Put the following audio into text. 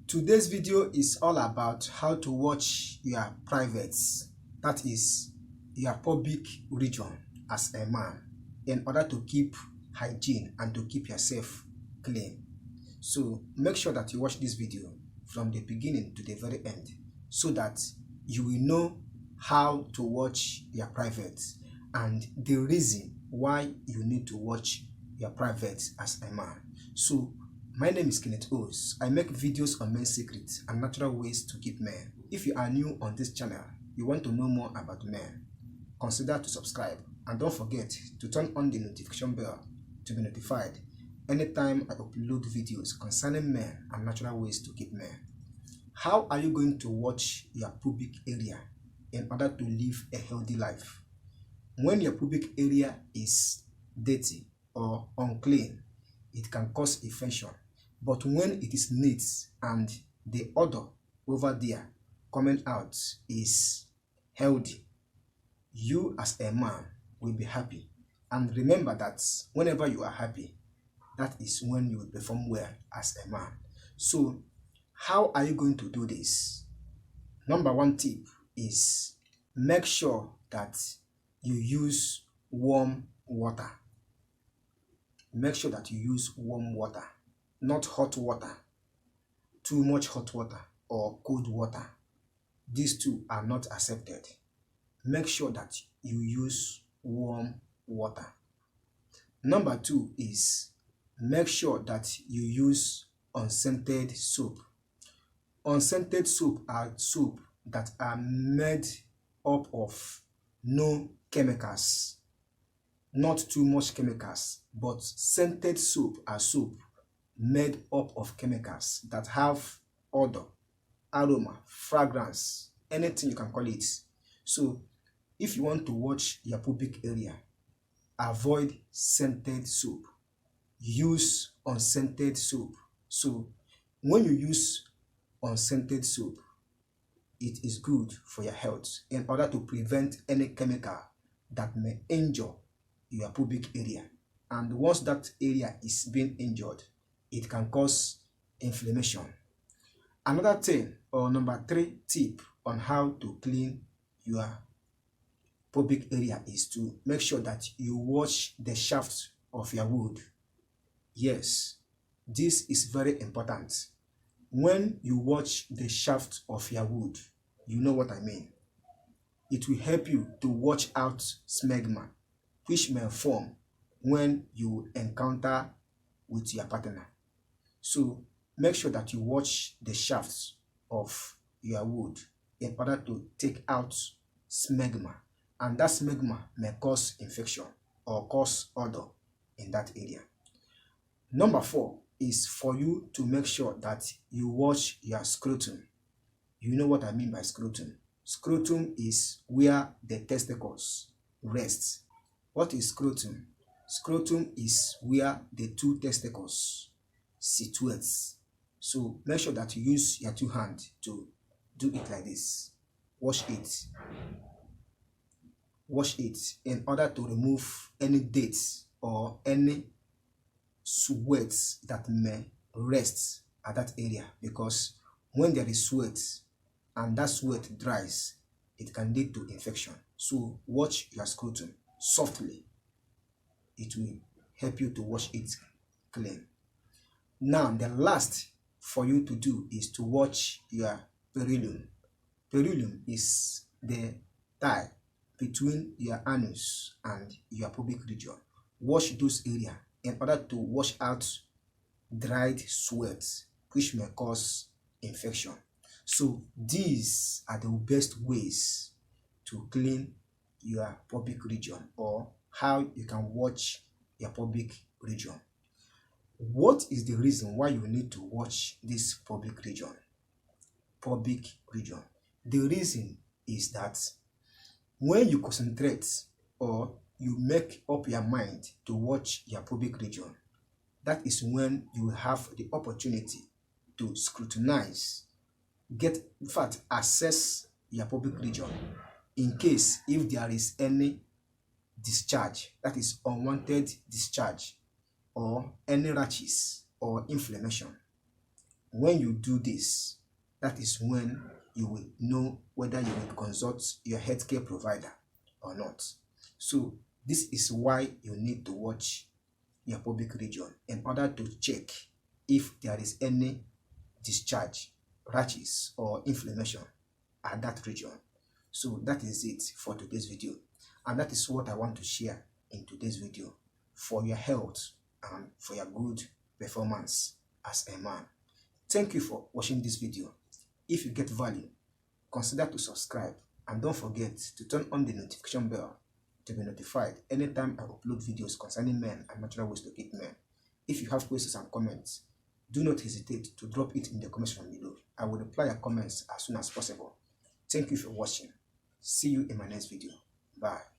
Today's video is all about how to watch your privates, that is your pubic region as a man, in order to keep hygiene and to keep yourself clean. So make sure that you watch this video from the beginning to the very end so that you will know how to watch your privates and the reason why you need to watch your privates as a man. So my name is Kenneth Os. I make videos on men's secrets and natural ways to keep men. If you are new on this channel, you want to know more about men, consider to subscribe and don't forget to turn on the notification bell to be notified anytime I upload videos concerning men and natural ways to keep men. How are you going to watch your pubic area in order to live a healthy life? When your pubic area is dirty or unclean, it can cause infection. But when it is neat and the odor over there coming out is healthy, you as a man will be happy. And remember that whenever you are happy, that is when you will perform well as a man. So how are you going to do this? Number one tip is make sure that you use warm water. Make sure that you use warm water, not hot water, too much hot water or cold water. These two are not accepted. Make sure that you use warm water. Number two is make sure that you use unscented soap. Unscented soap are soap that are made up of no chemicals, not too much chemicals, but scented soap are soap made up of chemicals that have odor, aroma, fragrance, anything you can call it. So if you want to watch your pubic area, avoid scented soap. Use unscented soap. So when you use unscented soap, it is good for your health in order to prevent any chemical that may injure your pubic area. And once that area is being injured, it can cause inflammation. Another thing, or number three tip on how to clean your pubic area is to make sure that you wash the shaft of your wood. Yes, this is very important. When you wash the shaft of your wood, you know what I mean. It will help you to watch out smegma, which may form when you encounter with your partner. So make sure that you wash the shafts of your wood in order to take out smegma, and that smegma may cause infection or cause odor in that area. Number four is for you to make sure that you wash your scrotum. You know what I mean by scrotum. Scrotum is where the testicles rest. What is scrotum? Scrotum is where the two testicles situate. So make sure that you use your two hands to do it like this. Wash it. Wash it in order to remove any dirt or any sweat that may rest at that area, because when there is sweat and that sweat dries, it can lead to infection. So wash your scrotum softly. It will help you to wash it clean. Now the last for you to do is to watch your perineum. Perineum is the tie between your anus and your pubic region. Wash those areas in order to wash out dried sweat, which may cause infection. So these are the best ways to clean your pubic region, or how you can watch your pubic region. What is the reason why you need to watch this pubic region? Pubic region. The reason is that when you concentrate or you make up your mind to watch your pubic region, that is when you have the opportunity to scrutinize, in fact, assess your pubic region in case if there is any discharge, that is unwanted discharge, or any rashes or inflammation. When you do this, that is when you will know whether you will consult your healthcare provider or not. So this is why you need to watch your pubic region in order to check if there is any discharge, rashes, or inflammation at that region. So that is it for today's video, and that is what I want to share in today's video for your health and for your good performance as a man. Thank you for watching this video. If you get value, consider to subscribe, and don't forget to turn on the notification bell to be notified anytime I upload videos concerning men and natural ways to keep men. If you have questions and comments, do not hesitate to drop it in the comments section below. I will reply your comments as soon as possible. Thank you for watching. See you in my next video. Bye.